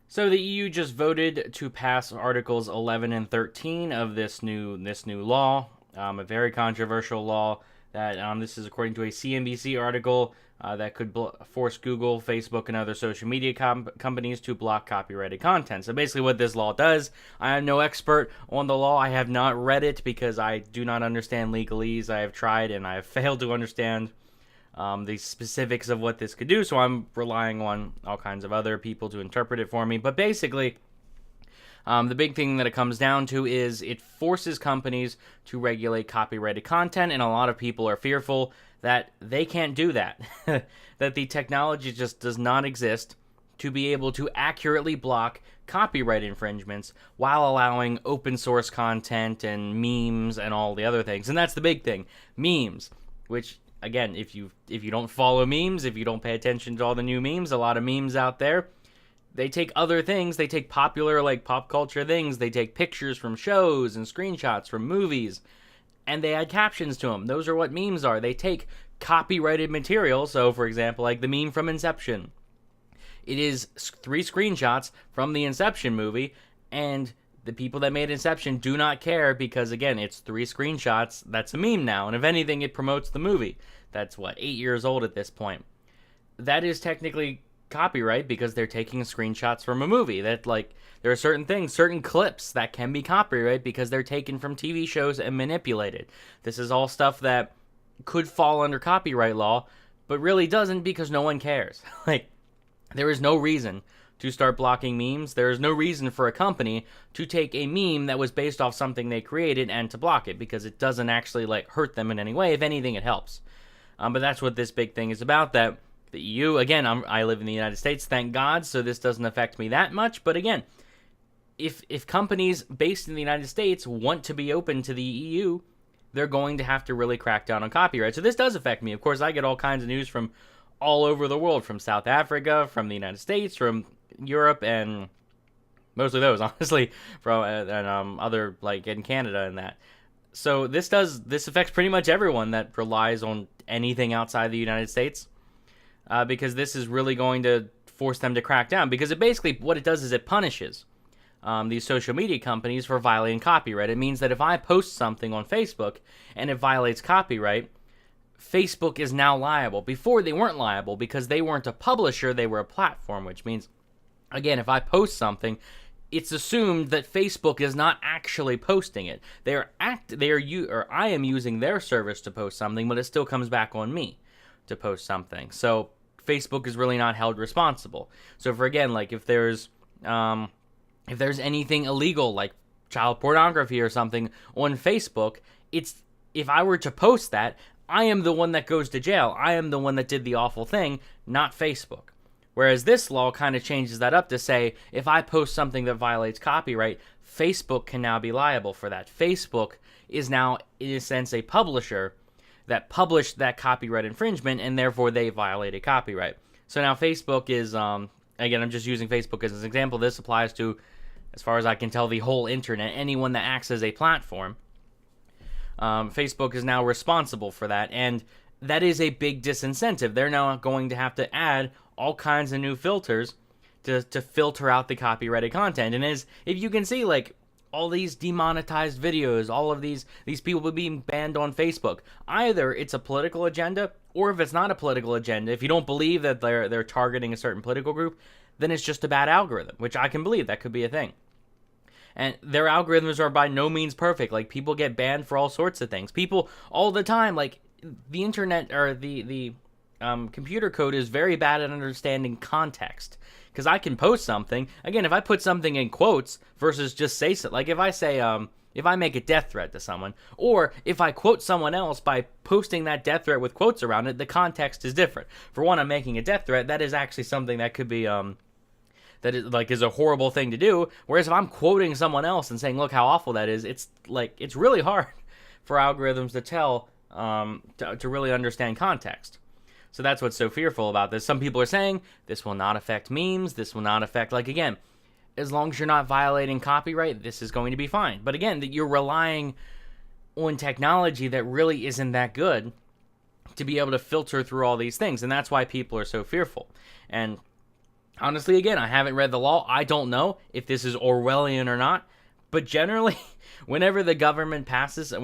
So the EU just voted to pass Articles 11 and 13 of this new law, a very controversial law. That this is according to a CNBC article that could force Google, Facebook, and other social media companies to block copyrighted content. So basically, what this law does, I am no expert on the law. I have not read it because I do not understand legalese. I have tried and I have failed to understand the specifics of what this could do, so I'm relying on all kinds of other people to interpret it for me. But basically, the big thing that it comes down to is it forces companies to regulate copyrighted content, and a lot of people are fearful that they can't do that, that the technology just does not exist to be able to accurately block copyright infringements while allowing open source content and memes and all the other things. And that's the big thing, memes, which again, if you don't follow memes, if you don't pay attention to all the new memes, a lot of memes out there, they take other things, they take popular like pop culture things, they take pictures from shows and screenshots from movies, and they add captions to them. Those are what memes are. They take copyrighted material, so for example, like the meme from Inception. It is 3 screenshots from the Inception movie, and the people that made Inception do not care because, again, it's 3 screenshots. That's a meme now. And if anything, it promotes the movie. That's, 8 years old at this point. That is technically copyright because they're taking screenshots from a movie. That, there are certain things, certain clips that can be copyright because they're taken from TV shows and manipulated. This is all stuff that could fall under copyright law, but really doesn't because no one cares. There is no reason to start blocking memes. There is no reason for a company to take a meme that was based off something they created and to block it because it doesn't actually hurt them in any way. If anything, it helps. But that's what this big thing is about. That the EU, again, I live in the United States, thank God, so this doesn't affect me that much. But again, if companies based in the United States want to be open to the EU, they're going to have to really crack down on copyright. So this does affect me. Of course, I get all kinds of news from all over the world, from South Africa, from the United States, from Europe, and mostly those, honestly, from other in Canada and that. So this affects pretty much everyone that relies on anything outside the United States, because this is really going to force them to crack down. Because it basically, what it does is it punishes these social media companies for violating copyright. It means that if I post something on Facebook and it violates copyright, Facebook is now liable. Before, they weren't liable because they weren't a publisher, they were a platform, which means, again, if I post something, it's assumed that Facebook is not actually posting it. I am using their service to post something, but it still comes back on me to post something. So Facebook is really not held responsible. So for again, if there's anything illegal like child pornography or something on Facebook, if I were to post that, I am the one that goes to jail. I am the one that did the awful thing, not Facebook. Whereas this law kind of changes that up to say, if I post something that violates copyright, Facebook can now be liable for that. Facebook is now, in a sense, a publisher that published that copyright infringement, and therefore they violated copyright. So now Facebook is, again, I'm just using Facebook as an example. This applies to, as far as I can tell, the whole internet, anyone that acts as a platform. Facebook is now responsible for that, and that is a big disincentive. They're now going to have to add all kinds of new filters to filter out the copyrighted content. And if you can see, all these demonetized videos, all of these people being banned on Facebook, either it's a political agenda, or if it's not a political agenda, if you don't believe that they're targeting a certain political group, then it's just a bad algorithm, which I can believe that could be a thing. And their algorithms are by no means perfect. People get banned for all sorts of things. People all the time, the internet or the computer code is very bad at understanding context. Because I can post something. Again, if I put something in quotes versus just say something. If I say, if I make a death threat to someone, or if I quote someone else by posting that death threat with quotes around it, the context is different. For one, I'm making a death threat. That is actually something that could be, that is a horrible thing to do. Whereas if I'm quoting someone else and saying, look how awful that is, it's really hard for algorithms to tell, to really understand context. So that's what's so fearful about this. Some people are saying this will not affect memes. This will not affect, again, as long as you're not violating copyright, this is going to be fine. But again, that you're relying on technology that really isn't that good to be able to filter through all these things. And that's why people are so fearful. And Honestly, again, I haven't read the law. I don't know if this is Orwellian or not. But generally, whenever a government passes a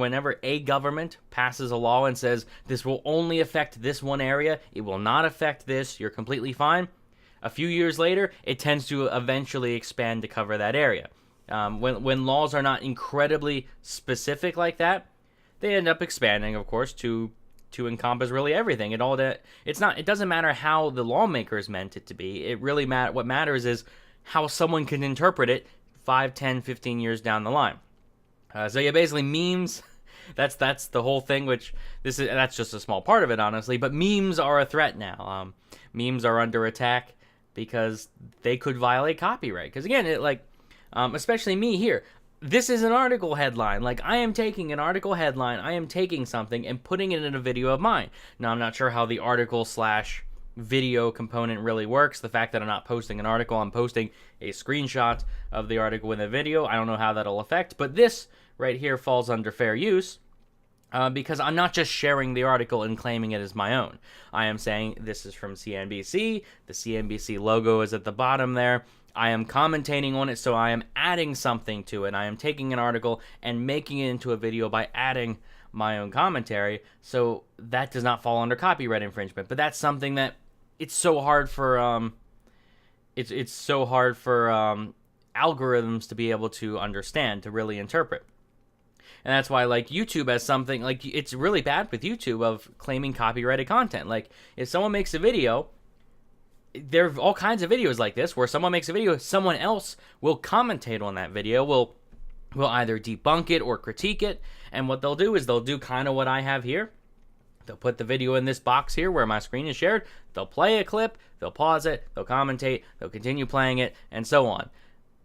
law and says this will only affect this one area, it will not affect this, you're completely fine. A few years later, it tends to eventually expand to cover that area. When laws are not incredibly specific like that, they end up expanding, of course, to encompass really everything. It doesn't matter how the lawmakers meant it to be. What matters is how someone can interpret it 5, 10, 15 years down the line. So yeah, basically memes, that's the whole thing, that's just a small part of it, honestly, but memes are a threat now. Memes are under attack because they could violate copyright. Because again, especially me here, this is an article headline. Like, I am taking an article headline, I am taking something and putting it in a video of mine. Now, I'm not sure how the article / video component really works. The fact that I'm not posting an article, I'm posting a screenshot of the article in the video. I don't know how that'll affect, but this right here falls under fair use because I'm not just sharing the article and claiming it as my own. I am saying this is from CNBC. The CNBC logo is at the bottom there. I am commentating on it, so I am adding something to it. I am taking an article and making it into a video by adding my own commentary, so that does not fall under copyright infringement. But that's something that it's so hard for algorithms to be able to understand, to really interpret. And that's why, like, YouTube has something, like, it's really bad with YouTube of claiming copyrighted content. Like, if someone makes a video, there are all kinds of videos like this where someone makes a video, someone else will commentate on that video, will either debunk it or critique it, and what they'll do is they'll do kind of what I have here. They'll put the video in this box here where my screen is shared, they'll play a clip, they'll pause it, they'll commentate, they'll continue playing it, and so on.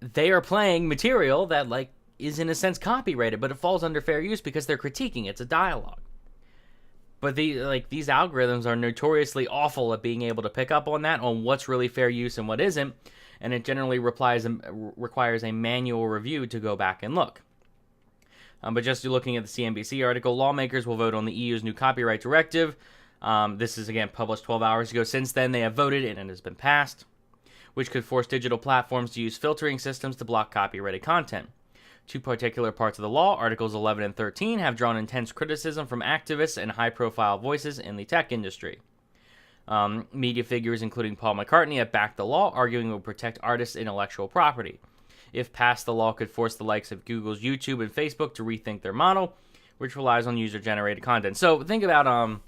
They are playing material that, like, is in a sense copyrighted, but it falls under fair use because they're critiquing. It's a dialogue. But these algorithms are notoriously awful at being able to pick up on that, on what's really fair use and what isn't, and it generally requires a manual review to go back and look. But just looking at the CNBC article, lawmakers will vote on the EU's new copyright directive. This is, again, published 12 hours ago. Since then, they have voted, and it has been passed, which could force digital platforms to use filtering systems to block copyrighted content. Two particular parts of the law, Articles 11 and 13, have drawn intense criticism from activists and high-profile voices in the tech industry. Media figures, including Paul McCartney, have backed the law, arguing it will protect artists' intellectual property. If passed, the law could force the likes of Google's YouTube and Facebook to rethink their model, which relies on user-generated content. So think about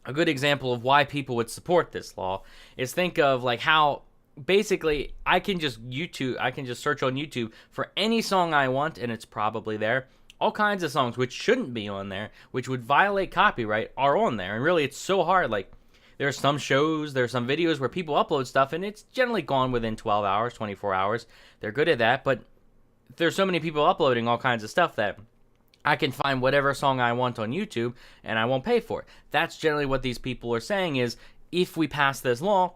a good example of why people would support this law is think of like how basically I can just search on YouTube for any song I want, and it's probably there. All kinds of songs which shouldn't be on there, which would violate copyright, are on there. And really, it's so hard. Like, there are some shows, there are some videos where people upload stuff, and it's generally gone within 12 hours, 24 hours. They're good at that, but there's so many people uploading all kinds of stuff that I can find whatever song I want on YouTube, and I won't pay for it. That's generally what these people are saying is, if we pass this law,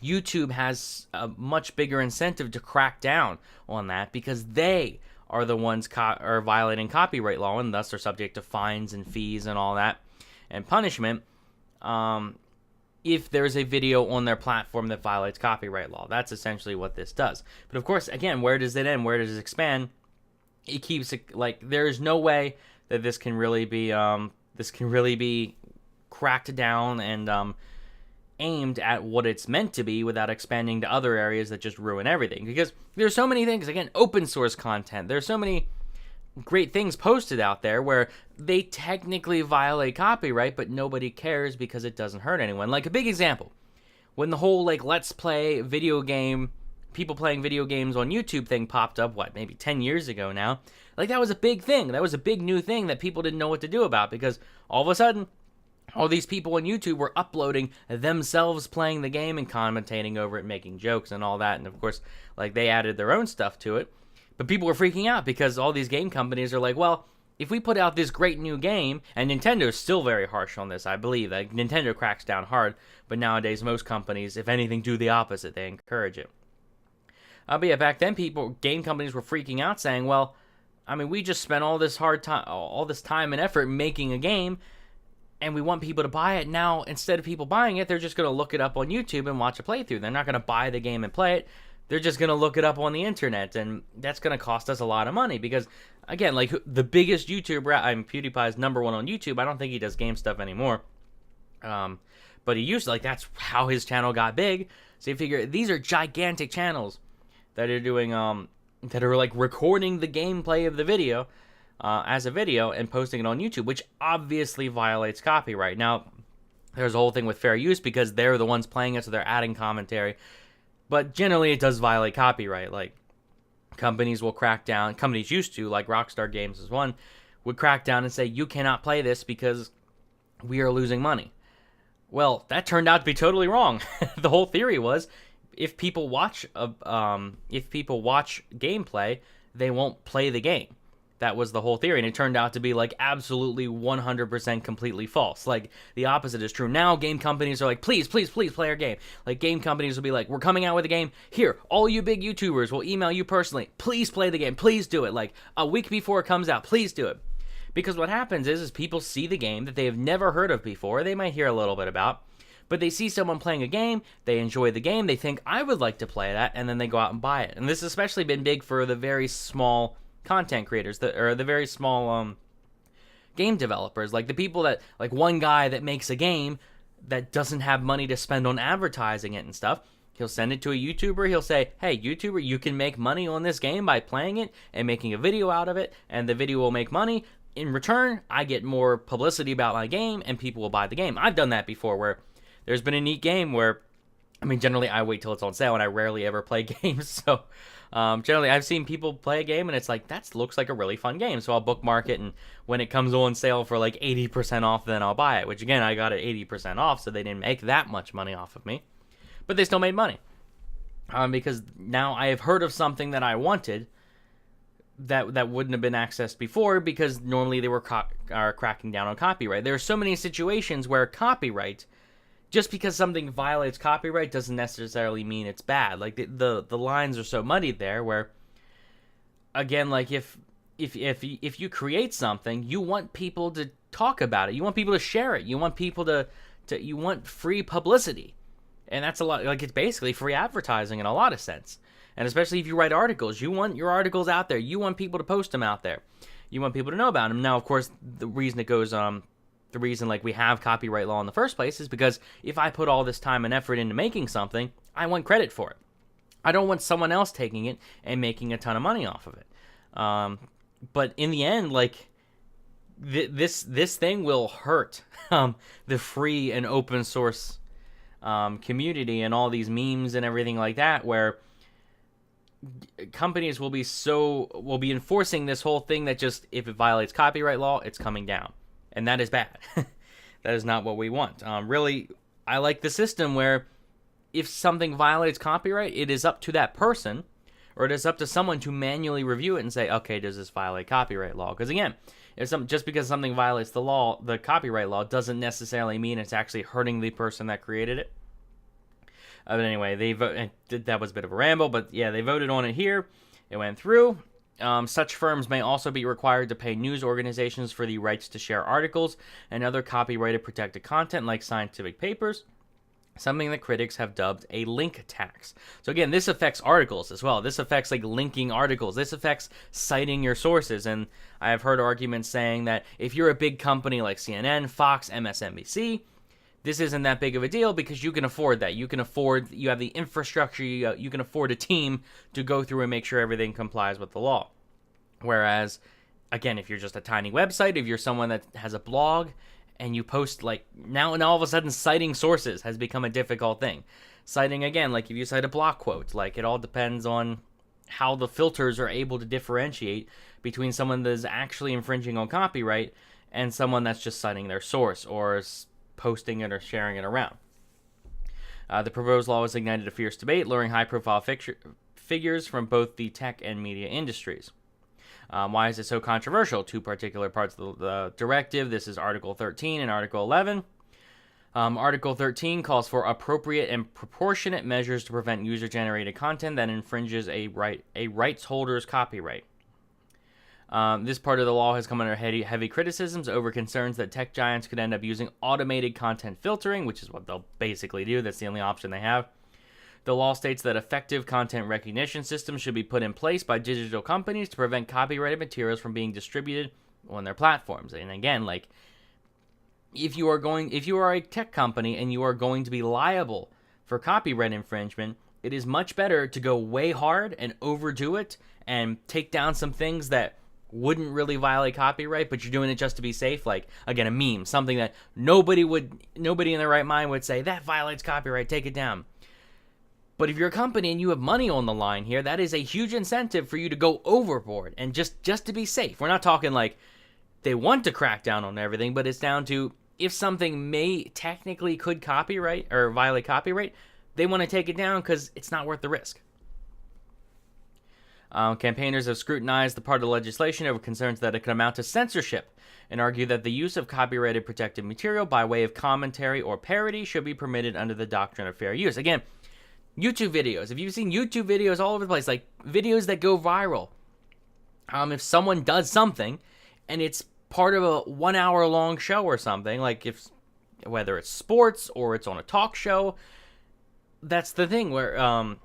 YouTube has a much bigger incentive to crack down on that because they are the ones are violating copyright law and thus are subject to fines and fees and all that and punishment if there's a video on their platform that violates copyright law. That's essentially what this does. But of course, again, where does it end? Where does it expand? It keeps it, like, there's no way that this can really be cracked down and aimed at what it's meant to be without expanding to other areas that just ruin everything. Because there's so many things, again, open source content. There's so many great things posted out there where they technically violate copyright, but nobody cares because it doesn't hurt anyone. Like a big example, when the whole like let's play video game, people playing video games on YouTube thing popped up, maybe 10 years ago now. Like that was a big thing. That was a big new thing that people didn't know what to do about because all of a sudden, all these people on YouTube were uploading themselves playing the game and commentating over it, making jokes and all that. And of course, like they added their own stuff to it. But people were freaking out because all these game companies are like, well, if we put out this great new game, and Nintendo is still very harsh on this, I believe. Like, Nintendo cracks down hard, but nowadays most companies, if anything, do the opposite. They encourage it. But yeah, back then, game companies were freaking out saying, well, I mean, we just spent all this time and effort making a game, and we want people to buy it. Now, instead of people buying it, they're just going to look it up on YouTube and watch a playthrough. They're not going to buy the game and play it. They're just going to look it up on the internet, and that's going to cost us a lot of money because, again, like the biggest YouTuber, PewDiePie's #1 on YouTube. I don't think he does game stuff anymore. But he used to, like, that's how his channel got big. So you figure these are gigantic channels that are doing, that are like recording the gameplay of the video as a video and posting it on YouTube, which obviously violates copyright. Now, there's a whole thing with fair use because they're the ones playing it, so they're adding commentary. But generally, it does violate copyright. Like, companies will crack down. Companies used to, like Rockstar Games is one, would crack down and say, you cannot play this because we are losing money. Well, that turned out to be totally wrong. The whole theory was, if people watch gameplay, they won't play the game. That was the whole theory, and it turned out to be like absolutely 100% completely false. Like, the opposite is true. Now game companies are like, please play our game. Like, game companies will be like, we're coming out with a game. Here, all you big YouTubers will email you personally. Please play the game. Please do it. Like, a week before it comes out, please do it. Because what happens is people see the game that they have never heard of before. They might hear a little bit about, but they see someone playing a game, they enjoy the game, they think, I would like to play that, and then they go out and buy it. And this has especially been big for the very small content creators, or the very small game developers, like the people that, like one guy that makes a game that doesn't have money to spend on advertising it and stuff. He'll send it to a YouTuber. He'll say, hey, YouTuber, you can make money on this game by playing it and making a video out of it, and the video will make money. In return, I get more publicity about my game, and people will buy the game. I've done that before, where there's been a neat game where, I mean, generally I wait till it's on sale, and I rarely ever play games. So generally I've seen people play a game, and it's like, that looks like a really fun game. So I'll bookmark it, and when it comes on sale for like 80% off, then I'll buy it. Which, again, I got it 80% off, so they didn't make that much money off of me. But they still made money. Because now I have heard of something that I wanted, that wouldn't have been accessed before, because normally they were cracking down on copyright. There are so many situations where copyright, just because something violates copyright doesn't necessarily mean it's bad. Like, the lines are so muddied there, where, again, like if you create something, you want people to talk about it, you want people to share it, you want people to you want free publicity, and that's a lot. Like, it's basically free advertising in a lot of sense. And especially if you write articles, you want your articles out there. You want people to post them out there. You want people to know about them. Now, of course, the reason like we have copyright law in the first place is because if I put all this time and effort into making something, I want credit for it. I don't want someone else taking it and making a ton of money off of it. But in the end, like, this thing will hurt the free and open source community and all these memes and everything like that, where companies will be enforcing this whole thing that just, if it violates copyright law, it's coming down. And that is bad. That is not what we want. Really, I like the system where if something violates copyright, it is up to that person, or it is up to someone to manually review it and say, okay, does this violate copyright law? Because, again, just because something violates the copyright law, doesn't necessarily mean it's actually hurting the person that created it. But anyway, that was a bit of a ramble, but yeah, they voted on it here. It went through. Such firms may also be required to pay news organizations for the rights to share articles and other copyrighted protected content like scientific papers, something that critics have dubbed a link tax. So again, this affects articles as well. This affects, like, linking articles. This affects citing your sources. And I have heard arguments saying that if you're a big company like CNN, Fox, MSNBC, this isn't that big of a deal because you can afford that. You have the infrastructure, you can afford a team to go through and make sure everything complies with the law. Whereas, again, if you're just a tiny website, if you're someone that has a blog and you post, like, now and all of a sudden citing sources has become a difficult thing. Citing, again, like if you cite a block quote, like, it all depends on how the filters are able to differentiate between someone that is actually infringing on copyright and someone that's just citing their source or posting it or sharing it around. The proposed law has ignited a fierce debate, luring high-profile figures from both the tech and media industries. Why is it so controversial? Two particular parts of the directive. This is Article 13 and Article 11. Article 13 calls for appropriate and proportionate measures to prevent user-generated content that infringes a rights holder's copyright. This part of the law has come under heavy criticisms over concerns that tech giants could end up using automated content filtering, which is what they'll basically do. That's the only option they have. The law states that effective content recognition systems should be put in place by digital companies to prevent copyrighted materials from being distributed on their platforms. And again, like, if you are a tech company and you are going to be liable for copyright infringement, it is much better to go way hard and overdo it and take down some things that wouldn't really violate copyright, but you're doing it just to be safe. Like, again, a meme, something that nobody in their right mind would say, that violates copyright, take it down. But if you're a company and you have money on the line here, that is a huge incentive for you to go overboard and just to be safe. We're not talking like they want to crack down on everything, but it's down to if something could copyright or violate copyright, they want to take it down because it's not worth the risk. Campaigners have scrutinized the part of the legislation over concerns that it could amount to censorship and argue that the use of copyrighted protected material by way of commentary or parody should be permitted under the doctrine of fair use. Again, YouTube videos. If you've seen YouTube videos all over the place, like videos that go viral, if someone does something and it's part of a 1 hour long show or something, like whether it's sports or it's on a talk show, that's the thing where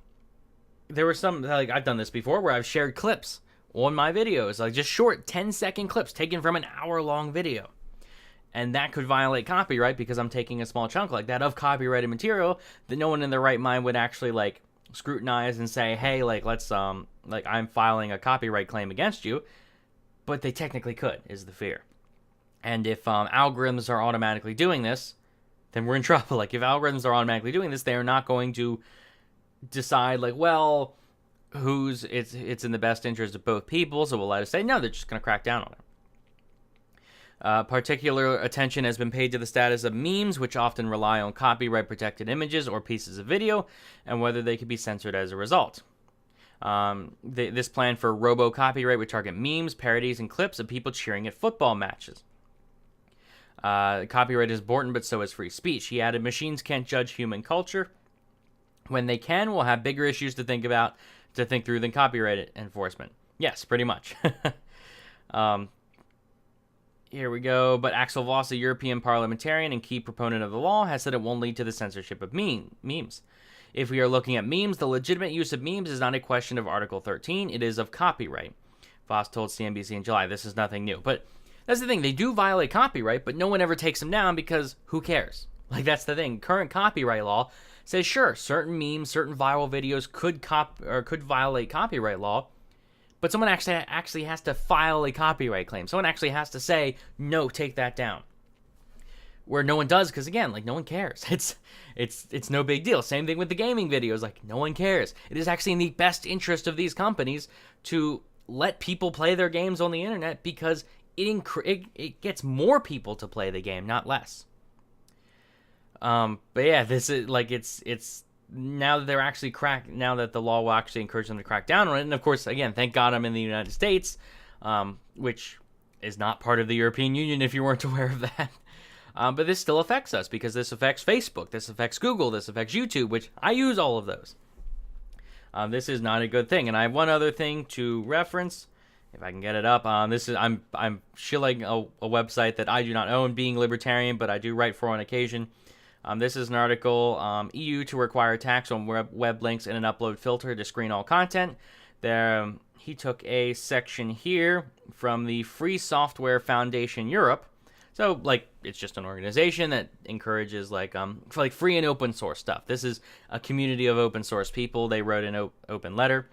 there were some, like I've done this before, where I've shared clips on my videos, like just short 10-second clips taken from an hour-long video. And that could violate copyright because I'm taking a small chunk like that of copyrighted material that no one in their right mind would actually like scrutinize and say, hey, like let's like I'm filing a copyright claim against you. But they technically could, is the fear. And if algorithms are automatically doing this, then we're in trouble. Like if algorithms are automatically doing this, they are not going to decide like, well, it's in the best interest of both people, so we'll let us say no. They're just going to crack down on it. Particular attention has been paid to the status of memes, which often rely on copyright-protected images or pieces of video, and whether they could be censored as a result. This plan for robo-copyright would target memes, parodies, and clips of people cheering at football matches. Copyright is important, but so is free speech. He added, machines can't judge human culture. When they can, we'll have bigger issues to think through than copyright enforcement. Yes, pretty much. Here we go. But Axel Voss, a European parliamentarian and key proponent of the law, has said it won't lead to the censorship of memes. If we are looking at memes, the legitimate use of memes is not a question of Article 13. It is of copyright. Voss told CNBC in July. This is nothing new. But that's the thing. They do violate copyright, but no one ever takes them down because who cares? Like, that's the thing. Current copyright law says, sure, certain memes, certain viral videos could violate copyright law, but someone actually has to file a copyright claim. Someone actually has to say, no, take that down. Where no one does, because again, like no one cares. It's no big deal. Same thing with the gaming videos. Like no one cares. It is actually in the best interest of these companies to let people play their games on the internet because it gets more people to play the game, not less. But yeah, this is like it's now that they're actually now that the law will actually encourage them to crack down on it. And of course, again, thank God I'm in the United States, which is not part of the European Union if you weren't aware of that. But this still affects us because this affects Facebook, this affects Google, this affects YouTube, which I use all of those. This is not a good thing. And I have one other thing to reference, if I can get it up. I'm shilling a website that I do not own, being libertarian, but I do write for on occasion. This is an article, EU to require tax on web links and an upload filter to screen all content. There, he took a section here from the Free Software Foundation Europe. So, like, it's just an organization that encourages, for free and open source stuff. This is a community of open source people. They wrote an open letter,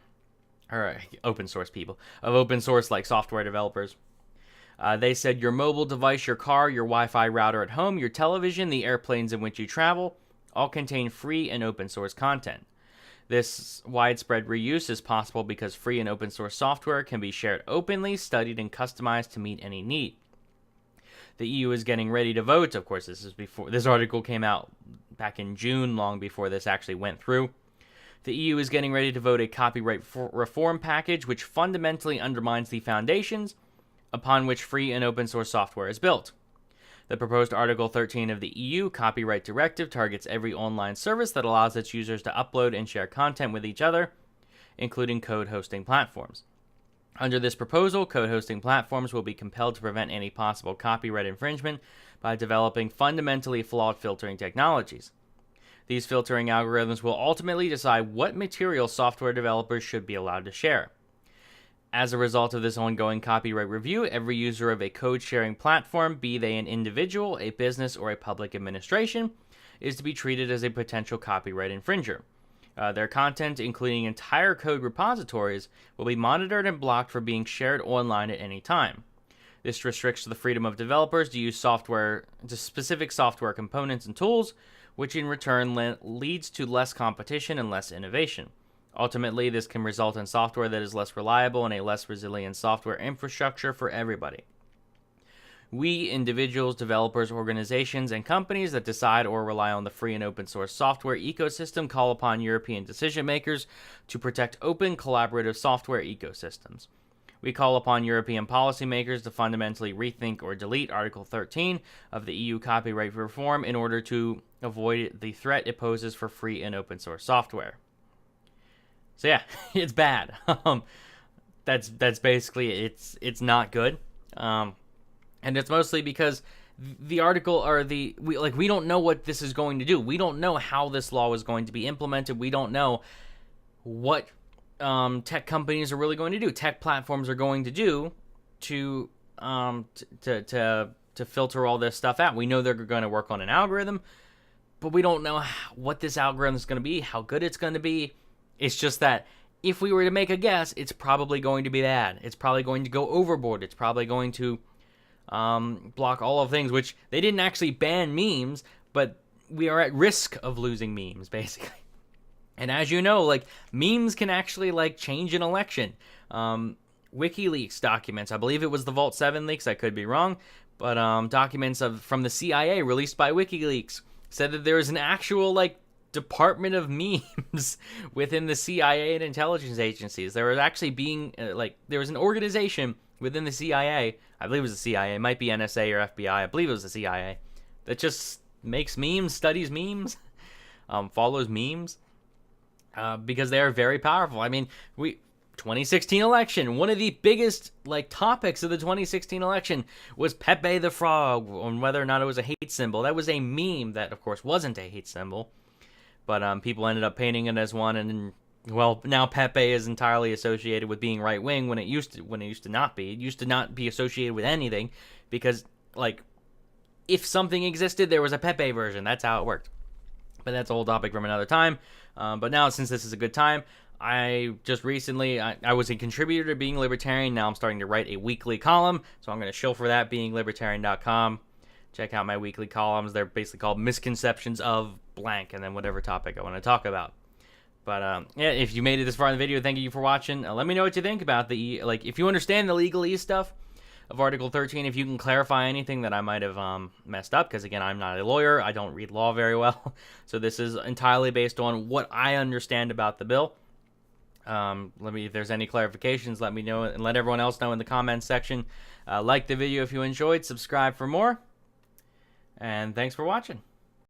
or open source people, of open source, like, software developers. They said your mobile device, your car, your Wi-Fi router at home, your television, the airplanes in which you travel, all contain free and open source content. This widespread reuse is possible because free and open source software can be shared openly, studied, and customized to meet any need. The EU is getting ready to vote. Of course, this article came out back in June, long before this actually went through. The EU is getting ready to vote a copyright reform package which fundamentally undermines the foundations upon which free and open source software is built. The proposed Article 13 of the EU Copyright Directive targets every online service that allows its users to upload and share content with each other, including code hosting platforms. Under this proposal, code hosting platforms will be compelled to prevent any possible copyright infringement by developing fundamentally flawed filtering technologies. These filtering algorithms will ultimately decide what material software developers should be allowed to share. As a result of this ongoing copyright review, every user of a code-sharing platform, be they an individual, a business, or a public administration, is to be treated as a potential copyright infringer. Their content, including entire code repositories, will be monitored and blocked for being shared online at any time. This restricts the freedom of developers to use specific software components and tools, which in return leads to less competition and less innovation. Ultimately, this can result in software that is less reliable and a less resilient software infrastructure for everybody. We, individuals, developers, organizations, and companies that decide or rely on the free and open source software ecosystem call upon European decision makers to protect open, collaborative software ecosystems. We call upon European policymakers to fundamentally rethink or delete Article 13 of the EU copyright reform in order to avoid the threat it poses for free and open source software. So yeah, it's bad. That's basically it's not good. And it's mostly because the article or we don't know what this is going to do. We don't know how this law is going to be implemented. We don't know what tech companies are really going to do. Tech platforms are going to do to filter all this stuff out. We know they're going to work on an algorithm, but we don't know what this algorithm is going to be, how good it's going to be. It's just that if we were to make a guess, it's probably going to be bad. It's probably going to go overboard. It's probably going to block all of things, which they didn't actually ban memes, but we are at risk of losing memes, basically. And as you know, memes can actually change an election. WikiLeaks documents, I believe it was the Vault 7 leaks, I could be wrong, but documents from the CIA released by WikiLeaks said that there is an actual department of memes within the CIA and intelligence agencies. There was actually there was an organization within the CIA, I believe it was the CIA, it might be NSA or FBI, I believe it was the CIA, that just makes memes, studies memes, follows memes, because they are very powerful. I mean, 2016 election, one of the biggest topics of the 2016 election was Pepe the Frog, on whether or not it was a hate symbol. That was a meme that, of course, wasn't a hate symbol, but people ended up painting it as one, and now Pepe is entirely associated with being right wing when it used to not be. It used to not be associated with anything, because if something existed, there was a Pepe version. That's how it worked. But that's a whole topic from another time. But now, since this is a good time, I just recently, I was a contributor to Being Libertarian. Now I'm starting to write a weekly column, so I'm going to shill for that, beinglibertarian.com. Check out my weekly columns. They're basically called Misconceptions of Blank, and then whatever topic I want to talk about. But yeah, if you made it this far in the video, thank you for watching. Let me know what you think about if you understand the legalese stuff of Article 13, if you can clarify anything that I might have messed up, because again, I'm not a lawyer, I don't read law very well, so this is entirely based on what I understand about the bill. If there's any clarifications, let me know, and let everyone else know in the comments section. Like the video if you enjoyed, subscribe for more, and thanks for watching.